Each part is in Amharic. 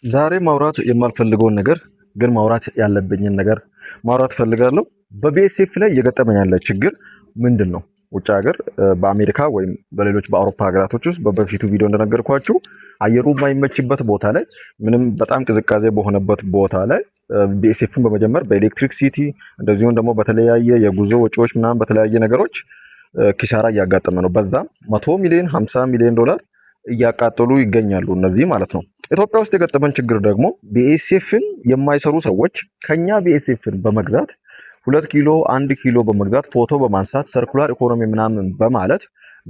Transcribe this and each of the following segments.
ዛሬ ማውራት የማልፈልገውን ነገር ግን ማውራት ያለብኝን ነገር ማውራት ፈልጋለሁ። በቢኤስኤፍ ላይ እየገጠመኝ ያለ ችግር ምንድን ነው? ውጭ ሀገር በአሜሪካ ወይም በሌሎች በአውሮፓ ሀገራቶች ውስጥ በበፊቱ ቪዲዮ እንደነገርኳችሁ አየሩ የማይመችበት ቦታ ላይ ምንም በጣም ቅዝቃዜ በሆነበት ቦታ ላይ ቢኤስኤፍን በመጀመር በኤሌክትሪክ ሲቲ እንደዚሁም ደግሞ በተለያየ የጉዞ ወጪዎች ምናምን በተለያየ ነገሮች ኪሳራ እያጋጠመ ነው። በዛም 100 ሚሊዮን 50 ሚሊዮን ዶላር እያቃጠሉ ይገኛሉ እነዚህ ማለት ነው። ኢትዮጵያ ውስጥ የገጠመን ችግር ደግሞ ቢኤስኤፍን የማይሰሩ ሰዎች ከኛ ቢኤስኤፍን በመግዛት 2 ኪሎ 1 ኪሎ በመግዛት ፎቶ በማንሳት ሰርኩላር ኢኮኖሚ ምናምን በማለት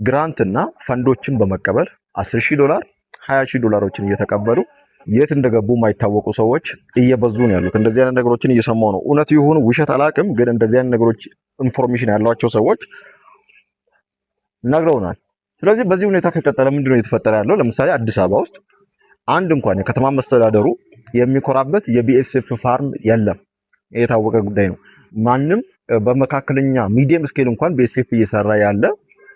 ግራንትና ፈንዶችን በመቀበል 10,000 ዶላር 20,000 ዶላሮችን እየተቀበሉ የት እንደገቡ የማይታወቁ ሰዎች እየበዙ ነው ያሉት። እንደዚህ አይነት ነገሮችን እየሰማው ነው። እውነት ይሁን ውሸት አላውቅም፣ ግን እንደዚህ አይነት ነገሮች ኢንፎርሜሽን ያሏቸው ሰዎች ነግረውናል። ስለዚህ በዚህ ሁኔታ ከቀጠለ ምንድነው እየተፈጠረ ያለው? ለምሳሌ አዲስ አበባ ውስጥ አንድ እንኳን የከተማ መስተዳደሩ የሚኮራበት የቢኤስኤፍ ፋርም የለም። የታወቀ ጉዳይ ነው። ማንም በመካከለኛ ሚዲየም ስኬል እንኳን ቢኤስኤፍ እየሰራ ያለ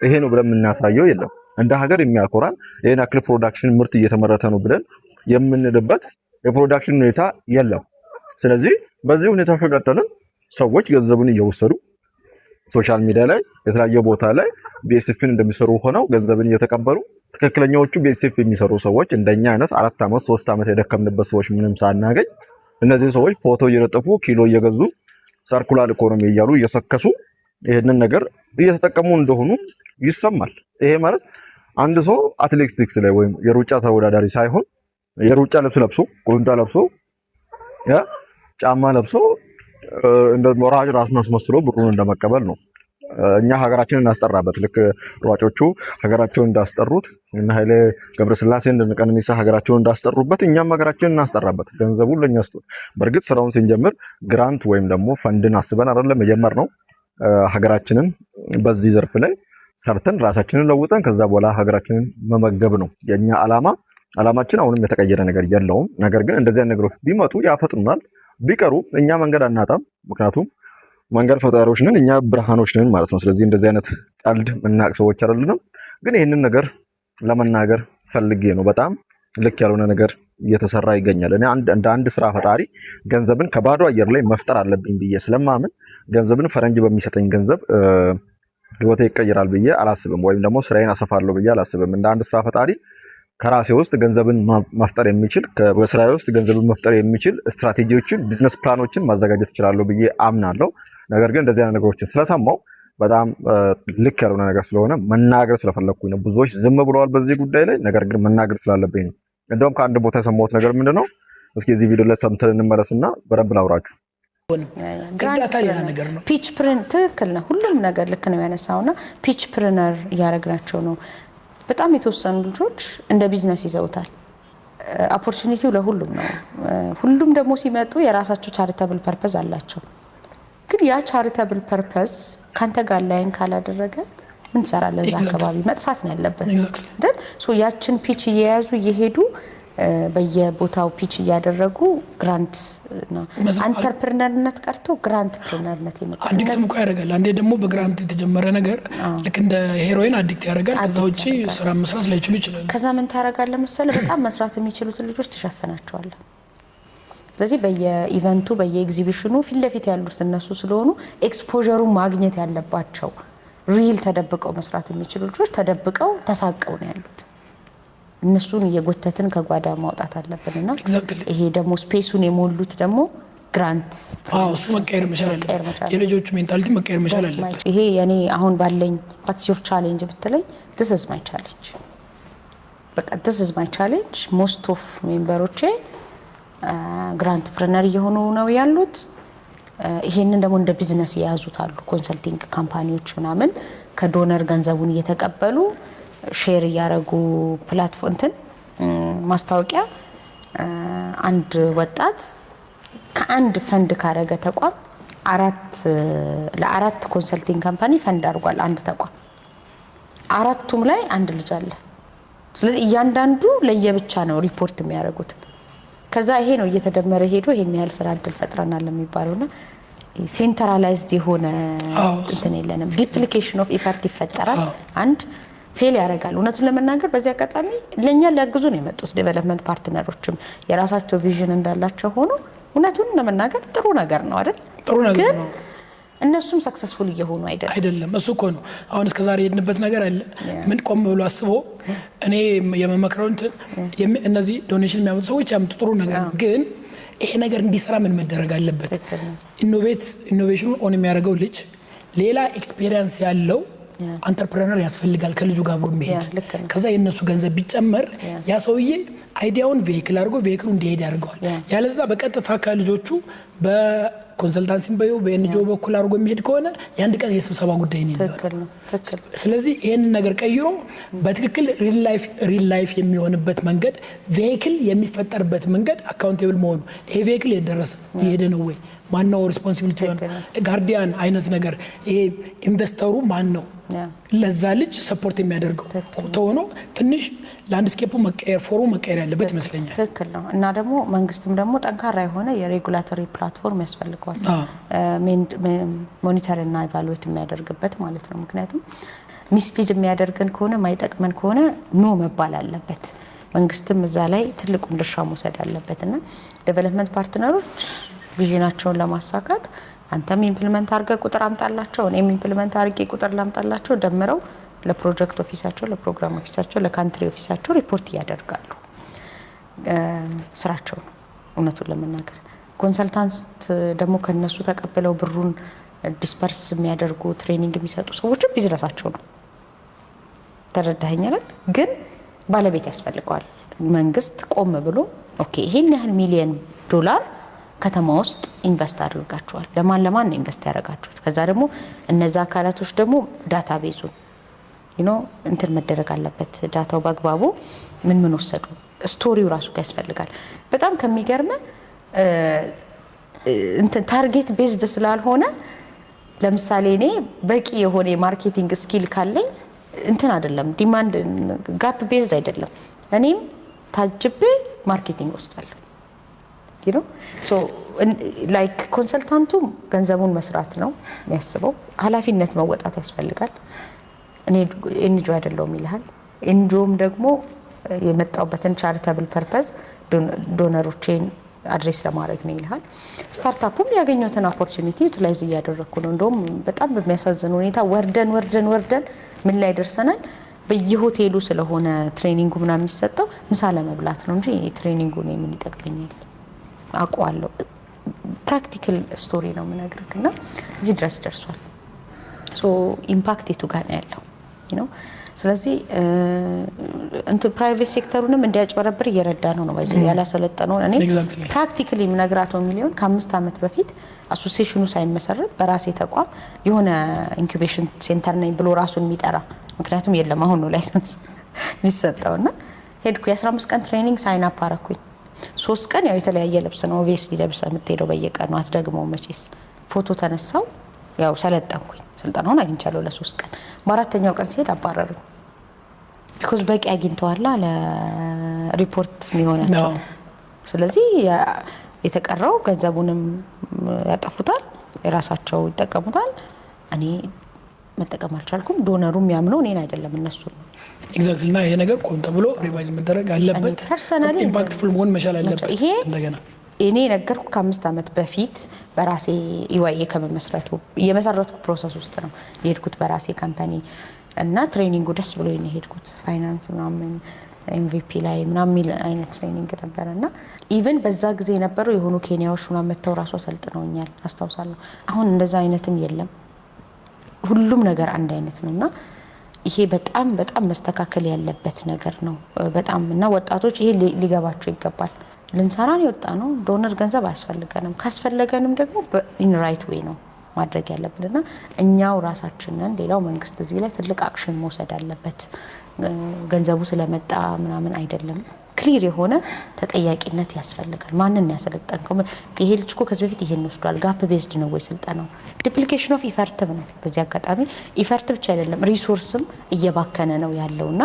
ይሄ ነው ብለን የምናሳየው የለም። እንደ ሀገር የሚያኮራን ይሄን አክል ፕሮዳክሽን ምርት እየተመረተ ነው ብለን የምንልበት የፕሮዳክሽን ሁኔታ የለም። ስለዚህ በዚህ ሁኔታ ከቀጠለ ሰዎች ገንዘቡን እየወሰዱ ሶሻል ሚዲያ ላይ የተለያየ ቦታ ላይ ቢኤስኤፍን እንደሚሰሩ ሆነው ገንዘብን እየተቀበሉ ትክክለኛዎቹ ቢኤስኤፍ የሚሰሩ ሰዎች እንደኛ አይነት 4 ዓመት 3 ዓመት የደከምንበት ሰዎች ምንም ሳናገኝ እነዚህ ሰዎች ፎቶ እየለጠፉ ኪሎ እየገዙ ሰርኩላር ኢኮኖሚ እያሉ እየሰከሱ ይሄንን ነገር እየተጠቀሙ እንደሆኑ ይሰማል። ይሄ ማለት አንድ ሰው አትሌቲክስ ላይ ወይም የሩጫ ተወዳዳሪ ሳይሆን የሩጫ ልብስ ለብሶ ቁንጣ ለብሶ ጫማ ለብሶ እንደ ሞራጅ ራሱን አስመስሎ ብሩን እንደመቀበል ነው። እኛ ሀገራችንን እናስጠራበት ልክ ሯጮቹ ሀገራቸውን እንዳስጠሩት እና ኃይሌ ገብረስላሴ እንደቀነኒሳ ሀገራቸውን እንዳስጠሩበት እኛም ሀገራችንን እናስጠራበት ገንዘቡን ለኛ ስጡ። በእርግጥ ስራውን ስንጀምር ግራንት ወይም ደግሞ ፈንድን አስበን አይደለም የጀመርነው። ሀገራችንን በዚህ ዘርፍ ላይ ሰርተን ራሳችንን ለውጠን ከዛ በኋላ ሀገራችንን መመገብ ነው የኛ አላማችን። አሁንም የተቀየረ ነገር የለውም። ነገር ግን እንደዚህ አይነት ነገሮች ቢመጡ ያፈጥኑናል። ቢቀሩ እኛ መንገድ አናጣም። ምክንያቱም መንገድ ፈጣሪዎች ነን፣ እኛ ብርሃኖች ነን ማለት ነው። ስለዚህ እንደዚህ አይነት ቀልድ ምናቅ ሰዎች አይደለንም። ግን ይህንን ነገር ለመናገር ፈልጌ ነው። በጣም ልክ ያልሆነ ነገር እየተሰራ ይገኛል። እኔ እንደ አንድ ስራ ፈጣሪ ገንዘብን ከባዶ አየር ላይ መፍጠር አለብኝ ብዬ ስለማምን ገንዘብን ፈረንጅ በሚሰጠኝ ገንዘብ ህይወቴ ይቀየራል ብዬ አላስብም፣ ወይም ደግሞ ስራዬን አሰፋለሁ ብዬ አላስብም። እንደ አንድ ስራ ፈጣሪ ከራሴ ውስጥ ገንዘብን መፍጠር የሚችል በስራዬ ውስጥ ገንዘብን መፍጠር የሚችል ስትራቴጂዎችን ቢዝነስ ፕላኖችን ማዘጋጀት እችላለሁ ብዬ አምናለሁ። ነገር ግን እንደዚህ አይነት ነገሮችን ስለሰማው በጣም ልክ ያልሆነ ነገር ስለሆነ መናገር ስለፈለኩኝ ነው። ብዙዎች ዝም ብለዋል በዚህ ጉዳይ ላይ፣ ነገር ግን መናገር ስላለብኝ ነው። እንደውም ከአንድ ቦታ የሰማሁት ነገር ምንድነው? እስኪ እዚህ ቪዲዮ ላይ ሰምተን እንመለስና በደንብ ላውራችሁ። ፒች ፕሪን ትክክል ነው። ሁሉም ነገር ልክ ነው ያነሳውና ፒች ፕሪነር እያደረግናቸው ነው። በጣም የተወሰኑ ልጆች እንደ ቢዝነስ ይዘውታል። ኦፖርቹኒቲው ለሁሉም ነው። ሁሉም ደግሞ ሲመጡ የራሳቸው ቻሪታብል ፐርፐዝ አላቸው። ግን ያ ቻሪታብል ፐርፐዝ ካንተ ጋር ላይን ካላደረገ ምን ሰራለህ? እዛ አካባቢ መጥፋት ነው ያለበት አይደል? ሶ ያችን ፒች እየያዙ እየሄዱ በየቦታው ፒች እያደረጉ ግራንት ነው አንተርፕረነርነት ቀርቶ ግራንት ፕረነርነት ይመጣል። አዲክትም እኮ ያደርጋል። አንዴ ደግሞ በግራንት የተጀመረ ነገር ልክ እንደ ሄሮይን አዲክት ያደርጋል። ከዛ ውጪ ስራ መስራት ላይችሉ ይችላል። ከዛ ምን ታደርጋለህ መሰለህ? በጣም መስራት የሚችሉትን ልጆች ትሸፍናቸዋለህ። ስለዚህ በየኢቨንቱ በየኤግዚቢሽኑ ፊት ለፊት ያሉት እነሱ ስለሆኑ ኤክስፖዠሩ ማግኘት ያለባቸው ሪል ተደብቀው መስራት የሚችሉ ልጆች ተደብቀው ተሳቀው ነው ያሉት። እነሱን እየጎተትን ከጓዳ ማውጣት አለብንና ይሄ ደግሞ ስፔሱን የሞሉት ደግሞ ግራንት እሱ መቀየር መቻል አለበት። የልጆቹ ሜንታሊቲ መቀየር መቻል አለበት። ይሄ የኔ አሁን ባለኝ what's your challenge ብትለኝ this is my challenge። በቃ this is my challenge። most of ሜምበሮቼ ግራንት ፕረነር እየሆኑ ነው ያሉት። ይሄንን ደግሞ እንደ ቢዝነስ የያዙት አሉ። ኮንሰልቲንግ ካምፓኒዎች ምናምን ከዶነር ገንዘቡን እየተቀበሉ ሼር ያረጉ ፕላትፎርም እንትን ማስታወቂያ አንድ ወጣት ከአንድ ፈንድ ካረገ ተቋም ለአራት ኮንሰልቲንግ ካምፓኒ ፈንድ አድርጓል። አንድ ተቋም አራቱም ላይ አንድ ልጅ አለ። ስለዚህ እያንዳንዱ ለየብቻ ነው ሪፖርት የሚያደርጉት። ከዛ ይሄ ነው እየተደመረ ሄዶ ይሄን ያህል ስራ እድል ፈጥረናል የሚባለውና ሴንትራላይዝድ የሆነ እንትን የለንም። ዲፕሊኬሽን ኦፍ ኢፈርት ይፈጠራል። አንድ ፌል ያደርጋል። እውነቱን ለመናገር በዚህ አጋጣሚ ለኛ ሊያግዙ ነው የመጡት ዴቨሎፕመንት ፓርትነሮችም የራሳቸው ቪዥን እንዳላቸው ሆኖ እውነቱን ለመናገር ጥሩ ነገር ነው አይደል? ጥሩ ነገር ነው። እነሱም ሰክሰስፉል እየሆኑ አይደለም። እሱ እኮ ነው አሁን እስከዛሬ የሄድንበት ነገር አለ። ምን ቆም ብሎ አስቦ እኔ የመመክረው እነዚህ ዶኔሽን የሚያመጡ ሰዎች ያመጡ ጥሩ ነገር ነው፣ ግን ይሄ ነገር እንዲሰራ ምን መደረግ አለበት? ኢኖቬሽኑን ኦን የሚያደርገው ልጅ ሌላ ኤክስፔሪየንስ ያለው አንተርፕረነር ያስፈልጋል ከልጁ ጋር አብሮ የሚሄድ። ከዛ የነሱ ገንዘብ ቢጨመር ያ ሰውዬ አይዲያውን ቬሂክል አድርጎ ቬሂክሉ እንዲሄድ ያደርገዋል። ያለዛ በቀጥታ ከልጆቹ በኮንሰልታንሲም በኤንጂኦ በኩል አድርጎ የሚሄድ ከሆነ የአንድ ቀን የስብሰባ ጉዳይ ነው የሚሆነው። ስለዚህ ይህንን ነገር ቀይሮ በትክክል ሪል ላይፍ የሚሆንበት መንገድ ቬሂክል የሚፈጠርበት መንገድ አካውንቴብል መሆኑ ይሄ ቬሂክል የደረሰ የሄደ ነው ወይ ማነው ሪስፖንሲቢሊቲ ሆነ ጋርዲያን አይነት ነገር ይሄ ኢንቨስተሩ ማን ነው ለዛ ልጅ ሰፖርት የሚያደርገው ተሆኖ ትንሽ ላንድስኬፑ መቀየር ፎሩ መቀየር ያለበት ይመስለኛል። ትክክል ነው። እና ደግሞ መንግስትም ደግሞ ጠንካራ የሆነ የሬጉላቶሪ ፕላትፎርም ያስፈልገዋል ሞኒተር እና ኢቫሉዌት የሚያደርግበት ማለት ነው። ምክንያቱም ሚስሊድ የሚያደርገን ከሆነ ማይጠቅመን ከሆነ ኖ መባል አለበት። መንግስትም እዛ ላይ ትልቁን ድርሻ መውሰድ አለበት እና ዴቨሎፕመንት ፓርትነሮች ቪዥናቸውን ለማሳካት አንተም ኢምፕሊመንት አድርገህ ቁጥር አምጣላቸው እኔም ኢምፕሊመንት አድርጌ ቁጥር ላምጣላቸው ደምረው ለፕሮጀክት ኦፊሳቸው ለፕሮግራም ኦፊሳቸው ለካንትሪ ኦፊሳቸው ሪፖርት ያደርጋሉ። ስራቸው ነው እውነቱን ለመናገር። ኮንሰልታንት ደግሞ ከነሱ ተቀብለው ብሩን ዲስፐርስ የሚያደርጉ ትሬኒንግ የሚሰጡ ሰዎች ቢዝነሳቸው ነው። ተረዳኸኝ አይደል? ግን ባለቤት ያስፈልገዋል። መንግስት ቆም ብሎ ኦኬ ይሄን ያህል ሚሊዮን ዶላር ከተማ ውስጥ ኢንቨስት አድርጋችኋል፣ ለማን ነው ኢንቨስት ያደርጋችሁት? ከዛ ደግሞ እነዛ አካላቶች ደግሞ ዳታቤዙን እንትን መደረግ አለበት። ዳታው በአግባቡ ምን ወሰዱ ስቶሪው ራሱ ያስፈልጋል። በጣም ከሚገርም እንትን ታርጌት ቤዝድ ስላልሆነ ለምሳሌ እኔ በቂ የሆነ የማርኬቲንግ ስኪል ካለኝ እንትን አይደለም ዲማንድ ጋፕ ቤዝድ አይደለም። እኔም ታጅቤ ማርኬቲንግ ወስዳለሁ ሶ ላይክ ኮንሰልታንቱ ገንዘቡን መስራት ነው የሚያስበው። ኃላፊነት መወጣት ያስፈልጋል። እኔ ኤንጂኦ አይደለሁም ይልሃል። ኤንጂኦም ደግሞ የመጣውበትን ቻሪታብል ፐርፐዝ ዶነሮቼን አድሬስ ለማድረግ ነው ይልሃል። ስታርታፑም ያገኘሁትን ኦፖርቹኒቲ ዩቲላይዝ እያደረኩ ነው። እንደውም በጣም በሚያሳዝን ሁኔታ ወርደን ምን ላይ ደርሰናል? በየሆቴሉ ስለሆነ ትሬኒንጉ ምናምን የሚሰጠው ምሳ ለመብላት ነው እንጂ ትሬኒንጉ ነው ምን ይጠቅመኛል አውቀዋለሁ። ፕራክቲካል ስቶሪ ነው የምነግርህ እና እዚህ ድረስ ደርሷል። ሶ ኢምፓክት የቱ ጋር ነው ያለው ስለዚህ እንትን ፕራይቬት ሴክተሩንም እንዲያጭበረብር እየረዳ ነው ባይዘው ያላሰለጠነው። እኔ ፕራክቲካሊ የምነግራቸው ሚሊዮን ከ5 ዓመት በፊት አሶሲዬሽኑ ሳይመሰረት በራሴ ተቋም የሆነ ኢንኩቤሽን ሴንተር ነኝ ብሎ ራሱን የሚጠራ ምክንያቱም የለም አሁን ነው ላይሰንስ የሚሰጠውና ሄድኩ። የ15 ቀን ትሬኒንግ ሳይን አፕ አደረኩኝ። 3 ቀን ያው የተለያየ ልብስ ነው ኦብቪየስሊ ለብሰ የምትሄደው በየቀኑ አትደግመው መቼስ። ፎቶ ተነሳው ያው ሰለጠንኩኝ። ስልጠናውን አግኝቻለሁ ለ3 ቀን። በአራተኛው ቀን ሲሄድ አባረሩኝ። ቢኮዝ በቂ አግኝተዋል ለሪፖርት የሚሆናቸው። ስለዚህ የተቀረው ገንዘቡንም ያጠፉታል፣ የራሳቸው ይጠቀሙታል። እኔ መጠቀም አልቻልኩም። ዶነሩም ያምነው እኔን አይደለም እነሱ ነው። ኤግዛክትሊ። እና ይሄ ነገር ቆም ተብሎ ሪቫይዝ መደረግ አለበት። ኢምፓክትፉል መሆን መቻል አለበት። ይሄ እንደገና እኔ ነገርኩ ከ5 ዓመት በፊት በራሴ ኢዋይ ከመመስረቱ የመሰረትኩ ፕሮሰስ ውስጥ ነው የሄድኩት በራሴ ካምፓኒ እና ትሬኒንጉ ደስ ብሎ ነው የሄድኩት። ፋይናንስ ምናምን ኤምቪፒ ላይ ምናምን ሚል አይነት ትሬኒንግ ነበርና ኢቭን በዛ ጊዜ የነበረው የሆኑ ኬንያዎች ምናምን መተው ራሱ አሰልጥነውኛል አስታውሳለሁ። አሁን እንደዛ አይነትም የለም። ሁሉም ነገር አንድ አይነት ነውና ይሄ በጣም መስተካከል ያለበት ነገር ነው በጣም እና ወጣቶች ይሄ ሊገባቸው ይገባል። ልንሰራ ነው የወጣ ነው። ዶነር ገንዘብ አያስፈልገንም። ካስፈለገንም ደግሞ ኢን ራይት ዌይ ነው ማድረግ ያለብንና እኛው ራሳችንን ሌላው መንግስት እዚህ ላይ ትልቅ አክሽን መውሰድ አለበት። ገንዘቡ ስለመጣ ምናምን አይደለም። ክሊር የሆነ ተጠያቂነት ያስፈልጋል። ማንን ያሰለጠንከው? ይሄ ልጅ እኮ ከዚህ በፊት ይሄን ወስዷል። ጋፕ ቤዝድ ነው ወይ ስልጠናው? ዲፕሊኬሽን ኦፍ ኢፈርትም ነው። በዚህ አጋጣሚ ኢፈርት ብቻ አይደለም ሪሶርስም እየባከነ ነው ያለውና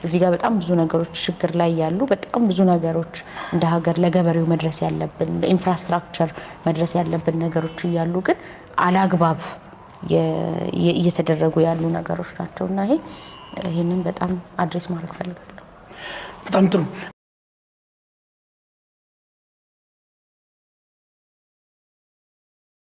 እዚህ ጋር በጣም ብዙ ነገሮች ችግር ላይ ያሉ በጣም ብዙ ነገሮች እንደ ሀገር ለገበሬው መድረስ ያለብን ኢንፍራስትራክቸር መድረስ ያለብን ነገሮች እያሉ ግን አላግባብ እየተደረጉ ያሉ ነገሮች ናቸውና ይሄ ይሄንን በጣም አድሬስ ማድረግ ፈልጋለሁ። በጣም ጥሩ